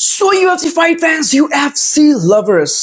सो UFC fight fans, UFC lovers,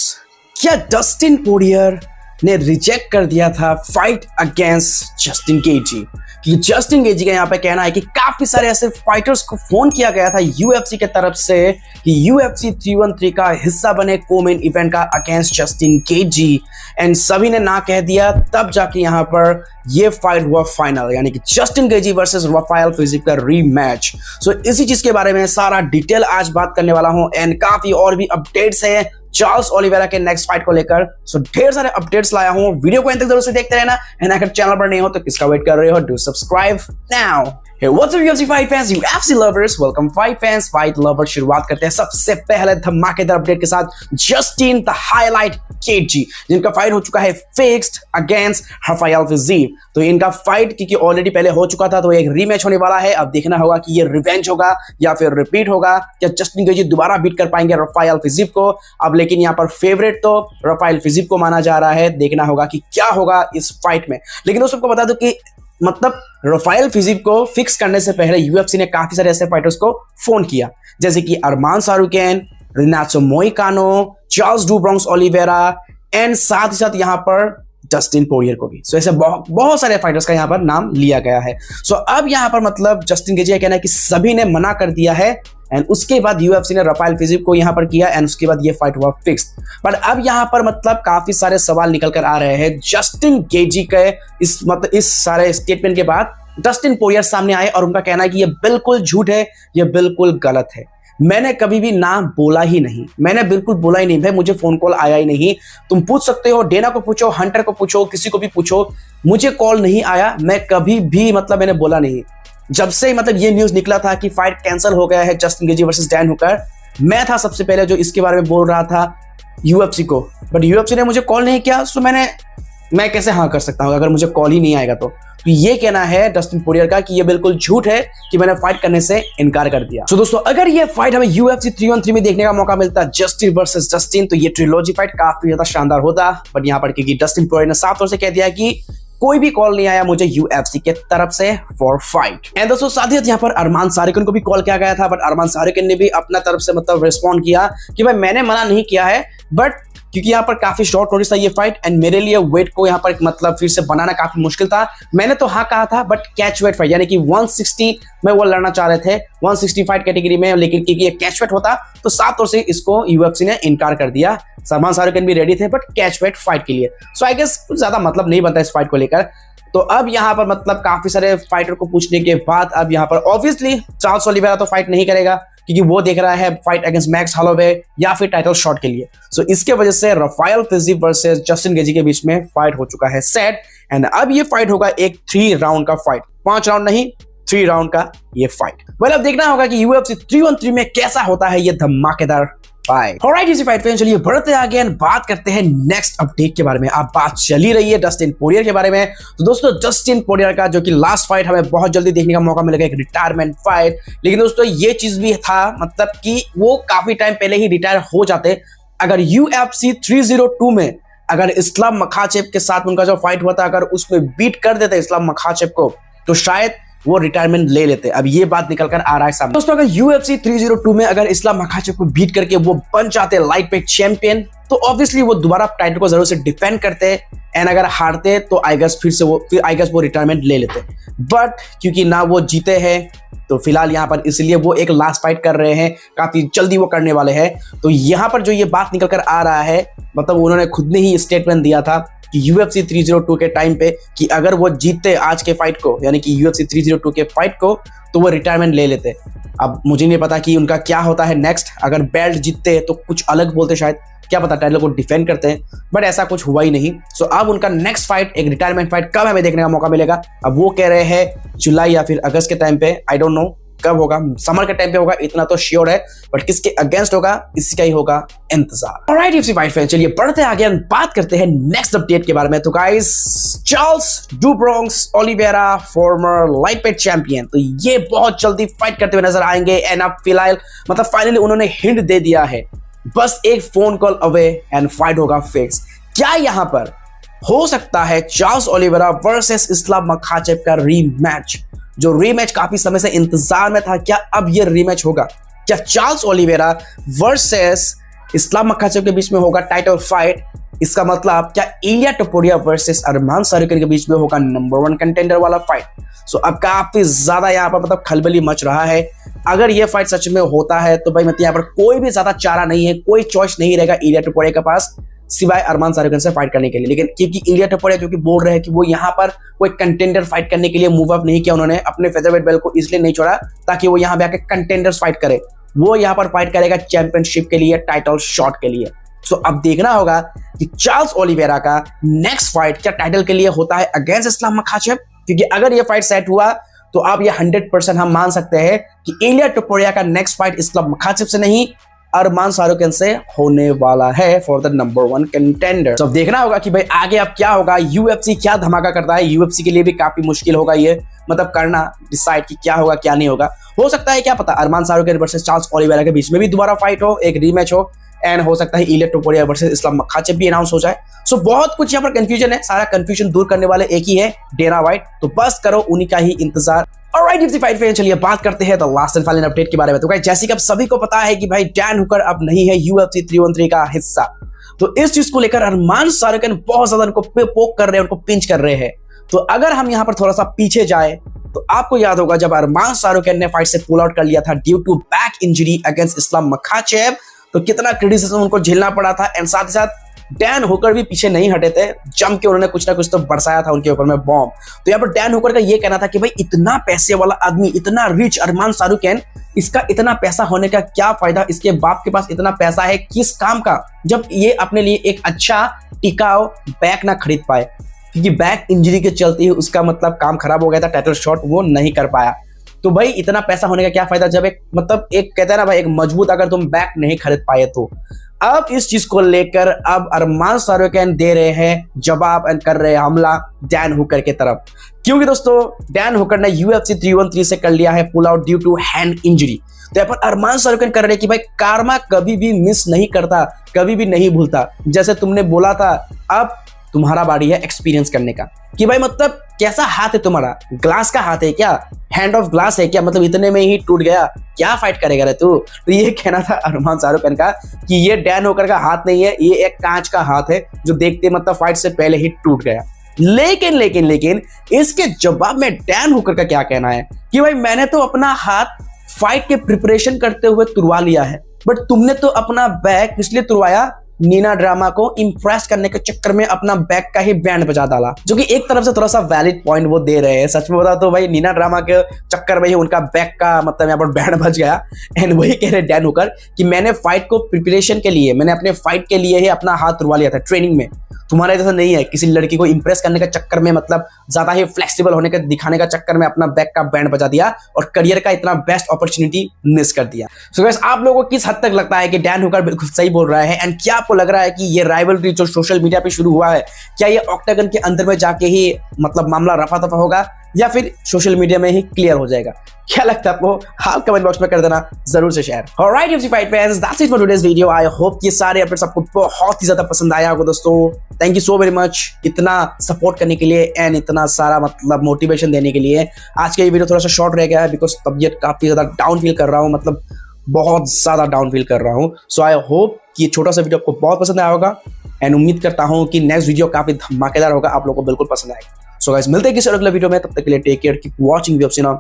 क्या Dustin Poirier ने reject कर दिया था फाइट अगेंस्ट जस्टिन गेजी? कि जस्टिन गेजी का यहाँ पे कहना है कि काफी सारे ऐसे फाइटर्स को फोन किया गया था यूएफसी के तरफ से कि यूएफसी 313 का हिस्सा बने को-मेन इवेंट का अगेंस्ट जस्टिन गेजी, एंड सभी ने ना कह दिया। तब जाके यहाँ पर ये फाइट हुआ फाइनल, यानी कि जस्टिन गेजी वर्सेस राफेल फिजिप का रीमैच। सो इसी चीज के बारे में सारा डिटेल आज बात करने वाला हूं, एंड काफी और भी अपडेट्स हैं चार्ल्स ओलिवेरा के नेक्स्ट फाइट को लेकर। सो ढेर सारे अपडेट्स लाया हूं, वीडियो को अंत तक जरूर से देखते रहना, एंड अगर चैनल पर नहीं हो तो किसका वेट कर रहे हो? Do subscribe now. Hey, what's up UFC fight fans, UFC lovers, welcome fight fans, fight lovers। शुरुआत करते हैं सबसे पहले धमाकेदार अपडेट के साथ जस्टिन द हाईलाइट केजी, जिनका फाइट हो चुका है फिक्स्ड अगेंस्ट राफेल फिजिप। तो इनका फाइट क्योंकि ऑलरेडी पहले हो चुका था, तो एक रीमैच होने वाला है। अब देखना होगा कि ये रिवेंज होगा या फिर रिपीट होगा, क्या जस्टिन गेजी दोबारा बीट कर पाएंगे राफेल फिजिप को। अब लेकिन यहाँ पर फेवरेट तो राफेल फिजिप को माना जा रहा है। देखना होगा कि क्या होगा इस फाइट में। लेकिन दोस्तों को बता दो कि मतलब राफेल फिजिप को फिक्स करने से पहले यूएफसी ने काफी सारे ऐसे फाइटर्स को फोन किया, जैसे कि Arman Tsarukyan, Renato Moicano, Charles do Bronx Oliveira, and साथ ही साथ यहाँ पर जस्टिन पोरियर को भी। सो ऐसे बहुत सारे फाइटर्स का यहाँ पर नाम लिया गया है। सो अब यहाँ पर मतलब जस्टिन गेजी का कहना है कि सभी ने मना कर दिया है, एंड उसके बाद यूएफसी ने राफेल फिजिप को यहाँ पर किया, एंड उसके बाद ये फाइट हुआ फिक्स। पर अब यहाँ पर मतलब काफी सारे सवाल निकल कर आ रहे हैं जस्टिन गेजी के इस सारे स्टेटमेंट के बाद। डस्टिन पोरियर सामने आए और उनका कहना है कि ये बिल्कुल झूठ है, ये बिल्कुल गलत है। मैंने कभी भी ना बोला ही नहीं, मैंने बिल्कुल बोला ही नहीं भाई, मुझे फोन कॉल आया ही नहीं। तुम पूछ सकते हो, डेना को पूछो, हंटर को पूछो, किसी को भी पूछो, मुझे कॉल नहीं आया। मैं कभी भी मतलब मैंने बोला नहीं। जब से मतलब ये न्यूज निकला था कि फाइट कैंसिल हो गया है Justin Gaethje versus Dan Hooker, मैं था सबसे पहले जो इसके बारे में बोल रहा था यूएफसी को, बट यूएफसी ने मुझे कॉल नहीं किया। सो मैं कैसे हाँ कर सकता हूँ अगर मुझे कॉल ही नहीं आएगा? तो ये कहना है डस्टिन पोरियर का कि ये बिल्कुल झूठ है कि मैंने फाइट करने से इनकार कर दिया। सो दोस्तों, अगर ये फाइट हमें यूएफसी 313 में देखने का मौका मिलता जस्टिन वर्सेस जस्टिन, तो ये ट्रिलॉजी फाइट काफी ज्यादा शानदार होता। बट यहाँ पर क्योंकि डस्टिन पोरियर ने साफ तौर से कह दिया कि कोई भी कॉल नहीं आया मुझे यूएफसी के तरफ से फॉर फाइट। एंड दोस्तों साथ ही यहाँ पर अरमान सारुकेन को भी कॉल किया गया था, बट अरमान सारुकेन ने भी अपना तरफ से मतलब रिस्पॉन्ड किया कि भाई मैंने मना नहीं किया है, बट क्योंकि यहाँ पर काफी शॉर्ट नोटिस था ये फाइट, एंड मेरे लिए वेट को यहाँ पर मतलब फिर से बनाना काफी मुश्किल था। मैंने तो हाँ कहा था, बट कैच वेट फाइट यानी कि 160 में वो लड़ना चाह रहे थे, 160 फाइट कैटेगरी में, लेकिन क्योंकि ये कैच वेट होता तो साफ तौर से इसको यूएफसी ने इनकार कर दिया। अरमान सारुकेन भी रेडी थे बट कैच वेट फाइट के लिए। सो आई गेस कुछ ज्यादा मतलब नहीं बनता इस फाइट को लेकर। तो अब यहाँ पर मतलब काफी सारे फाइटर को पूछने के बाद अब यहाँ पर ऑब्वियसली चार्ल्स ओलिवेरा तो फाइट नहीं करेगा, क्योंकि वो देख रहा है फाइट अगेंस्ट मैक्स हॉलोवे या फिर टाइटल शॉट के लिए। सो इसके वजह से राफेल फिजिप वर्सेस जस्टिन गेजी के बीच में फाइट हो चुका है सेट, एंड अब ये फाइट होगा एक 3 राउंड का फाइट, 5 राउंड नहीं 3 राउंड का ये फाइट। वेल अब देखना होगा कि यूएफसी 313 में कैसा होता है ये धमाकेदार फाइट। ऑलराइट इसी फाइट फैंस, चलिए बढ़ते आगे एंड बात करते हैं नेक्स्ट अपडेट के बारे में। अब बात चली रही है डस्टिन पोरियर के बारे में। तो दोस्तों जस्टिन पोरियर का जो कि लास्ट फाइट हमें बहुत जल्दी देखने का मौका मिलेगा, एक रिटायरमेंट फाइट। लेकिन दोस्तों ये चीज भी था मतलब कि वो काफी टाइम पहले ही रिटायर हो जाते अगर यूएफसी 302 में अगर इस्लाम मखाचेव के साथ उनका जो फाइट हुआ था, अगर उसमें बीट कर देते इस्लाम मखाचेव को, तो शायद वो रिटायरमेंट ले लेते। अब ये बात निकल कर आ रहा है सामने। दोस्तों अगर यूएफसी 302 में अगर इस्लाम मखाचेव को बीट करके वो बन जाते लाइट वेट चैंपियन, तो ऑब्वियसली वो दोबारा टाइटल को जरूर से डिफेंड करते, एंड अगर हारते तो आई गेस वो रिटायरमेंट ले लेते। बट क्योंकि ना वो जीते हैं, तो फिलहाल यहाँ पर इसलिए वो एक लास्ट फाइट कर रहे हैं, काफी जल्दी वो करने वाले हैं। तो यहाँ पर जो ये बात निकल कर आ रहा है, मतलब उन्होंने खुद ने ही स्टेटमेंट दिया था कि यूएफसी 302 के टाइम पे कि अगर वो जीतते आज के फाइट को, यानी कि यूएफसी 302 के फाइट को, तो वो रिटायरमेंट ले लेते। अब मुझे नहीं पता कि उनका क्या होता है नेक्स्ट। अगर बेल्ट जीतते तो कुछ अलग बोलते शायद, क्या पता टाइटल को डिफेंड करते हैं, बट ऐसा कुछ हुआ ही नहीं। सो अब उनका नेक्स्ट फाइट एक रिटायरमेंट फाइट कब हमें देखने का मौका मिलेगा? अब वो कह रहे हैं जुलाई या फिर अगस्त के टाइम पे, आई डोंट नो कब होगा, समर के टाइम पे होगा इतना तो श्योर है, बट किसके अगेंस्ट होगा इसका ही होगा इंतजार। ऑलराइट यूएफसी फाइट फैंस, चलिए बढ़ते आगे बात करते हैं नेक्स्ट अपडेट के बारे में। तो guys Charles do Bronx Oliveira farmer light weight champion, तो ये बहुत जल्दी फाइट करते हुए नजर आएंगे। एंड अब फिलहाल मतलब फाइनली उन्होंने हिंट दे दिया है, बस एक phone call away and fight होगा फिक्स। क्या यहाँ पर हो सकता है Charles Oliveira versus Islam Makhachev का रीमैच? जो रीमैच काफी समय से इंतजार में था, क्या अब ये रीमैच होगा? क्या Charles Oliveira versus Islam Makhachev के बीच में होगा टाइटल फाइट? इसका मतलब क्या इलिया टोपुरिया वर्सेस अरमान सारूकिन के बीच में होगा नंबर 1 कंटेंडर वाला फाइट? सो अब काफी ज्यादा यहाँ पर मतलब खलबली मच रहा है। अगर ये फाइट सच में होता है तो भाई मतलब यहाँ पर कोई भी ज्यादा चारा नहीं है, कोई चॉइस नहीं रहेगा इलिया टोपुरिया के पास सिवाय अरमान सारूकिन से फाइट करने के लिए। लेकिन क्योंकि इलिया टोपुरिया जो कि बोल रहे हैं कि वो यहाँ पर कोई कंटेंडर फाइट करने के लिए मूव अप नहीं किया, उन्होंने अपने फेदरवेट बेल्ट को इसलिए नहीं छोड़ा ताकि वो यहाँ पे आके कंटेंडर्स फाइट करे। वो यहाँ पर फाइट करेगा चैंपियनशिप के लिए, टाइटल शॉट के लिए। सो अब देखना होगा कि चार्ल्स ओलिवेरा का नेक्स्ट फाइट क्या टाइटल के लिए होता है अगेंस्ट इस्लाम मखाचेव, क्योंकि अगर ये फाइट सेट हुआ तो आप ये 100% हम मान सकते हैं कि इलिया टोपुरिया का नेक्स्ट फाइट इस्लाम मखाचेव से नहीं अरमान सारूकिन से होने वाला है फॉर द नंबर 1 कंटेंडर। तो अब देखना होगा कि भाई आगे अब क्या होगा, यूएफसी क्या धमाका करता है। यूएफसी के लिए भी काफी मुश्किल होगा ये मतलब करना डिसाइड कि क्या होगा क्या नहीं होगा। हो सकता है क्या पता अरमान सारूकिन वर्सेस चार्ल्स ओलिवेरा के बीच में भी दोबारा फाइट हो, एक रीमैच हो, एंड हो सकता है इलिया टोपुरिया वर्सेस इस्लाम मखाचेव भी अनाउंस हो जाए। सो बहुत कुछ यहाँ पर कंफ्यूजन है, सारा कंफ्यूजन दूर करने वाले एक ही है, डेना व्हाइट। तो बस करो उन्हीं का ही इंतजार। ऑलराइट यूएफसी फाइट फैन, चलिए बात करते हैं the last and final update के बारे में। तो गाइस जैसे कि आप सभी को पता है कि भाई डैन हुकर अब नहीं है यूएफसी 313 का हिस्सा। तो इस चीज को लेकर अरमान सारूकिन बहुत ज्यादा उनको पोक कर रहे हैं, उनको पिंच कर रहे हैं। तो अगर हम यहाँ पर थोड़ा सा पीछे जाए तो आपको याद होगा जब अरमान सारूकिन ने फाइट से पुल आउट कर लिया था due to back injury against Islam Makhachev, तो कितना क्रिटिसिज्म उनको झेलना पड़ा था। एंड साथ ही साथ डैन हुकर भी पीछे नहीं हटे थे, जम के उन्होंने कुछ ना कुछ तो बरसाया था उनके ऊपर में बॉम्ब। तो यहाँ पर डैन हुकर का ये कहना था कि भाई इतना पैसे वाला आदमी, इतना रिच अरमान सारूकिन, इसका इतना पैसा होने का क्या फायदा, इसके बाप के पास इतना पैसा है किस काम का, जब ये अपने लिए एक अच्छा टिकाऊ बैक ना खरीद पाए, क्योंकि बैक इंजरी के चलते ही उसका मतलब काम खराब हो गया था, टाइटल शॉट वो नहीं कर पाया। तो भाई इतना पैसा होने का क्या फायदा जब एक मतलब एक कहते हैं ना भाई एक मजबूत अगर तुम बैक नहीं खरीद पाए तो। अब इस चीज को लेकर अब अरमान सारूकिन दे रहे हैं जवाब एंड कर रहे हैं हमला डैन हुकर के तरफ, क्योंकि दोस्तों डैन हुकर ने यूएफसी 313 से कर लिया है pull out due to hand injury. तो यहाँ पर अरमान सारूकिन कर रहे हैं कि भाई कारमा कभी भी मिस नहीं करता, कभी भी नहीं भूलता। जैसे तुमने बोला था अब तुम्हारा बारी है एक्सपीरियंस करने का, कि भाई मतलब कैसा हाथ है तुम्हारा, ग्लास का हाथ है क्या, हैंड ऑफ ग्लास है क्या, मतलब इतने में ही टूट गया, क्या फाइट करेगा रे तू। तो ये कहना था अरमान सारूकिन का कि ये डैन हुकर का हाथ नहीं है, ये एक कांच का हाथ है जो देखते मतलब फाइट से पहले ही टूट गया। लेकिन इसके जवाब में डैन हुकर का क्या कहना है कि भाई मैंने तो अपना हाथ फाइट के प्रिपरेशन करते हुए तुड़वा लिया है, बट तुमने तो अपना बैक इसलिए तुड़वाया नीना ड्रामा को इंप्रेस करने के चक्कर में अपना बैक का ही बैंड बजा डाला, जो कि एक तरफ से थोड़ा सा वैलिड पॉइंट वो दे रहे हैं। सच में बता तो भाई नीना ड्रामा के चक्कर में ही उनका बैक का मतलब यहाँ पर बैंड बज गया। एंड वही कह रहे डैन हुकर कि मैंने फाइट को प्रिपरेशन के लिए, मैंने अपने फाइट के लिए ही अपना हाथ तुड़वा लिया था ट्रेनिंग में। तुम्हारे जैसा नहीं है किसी लड़की को इंप्रेस करने के चक्कर में मतलब ज्यादा ही फ्लेक्सिबल होने के दिखाने का चक्कर में अपना बैक का बैंड बजा दिया और करियर का इतना बेस्ट अपॉर्चुनिटी मिस कर दिया। सो गाइस आप लोगों को किस हद तक लगता है कि डैन हुकर बिल्कुल सही बोल रहा है, एंड क्या आपको लग रहा है कि ये राइवलरी जो सोशल मीडिया पे शुरू हुआ है क्या ये ऑक्टागन के अंदर में जाके ही मतलब मामला रफा दफा होगा या फिर सोशल मीडिया में ही क्लियर हो जाएगा? क्या लगता है आपको? हाँ कमेंट बॉक्स में कर देना जरूर से share. Alright UFC fight fans, that's it for today's video. I hope ये सारे अपडेट्स आपको बहुत ही ज्यादा पसंद आया होगा दोस्तों। Thank you so very much इतना सपोर्ट करने के लिए एंड इतना सारा मतलब मोटिवेशन देने के लिए। आज का ये वीडियो थोड़ा सा शॉर्ट रह गया है बिकॉज तबियत काफी ज्यादा डाउन फील कर रहा हूँ, मतलब बहुत ज्यादा डाउन फील कर रहा हूँ। सो आई होप कि ये छोटा सा वीडियो आपको बहुत पसंद आया होगा एंड उम्मीद करता हूँ कि नेक्स्ट वीडियो काफी धमाकेदार होगा, आप लोगों को बिल्कुल पसंद आएगा। सो गाइस मिलते हैं किसी अगले वीडियो में, तब तक के लिए take care, keep watching video.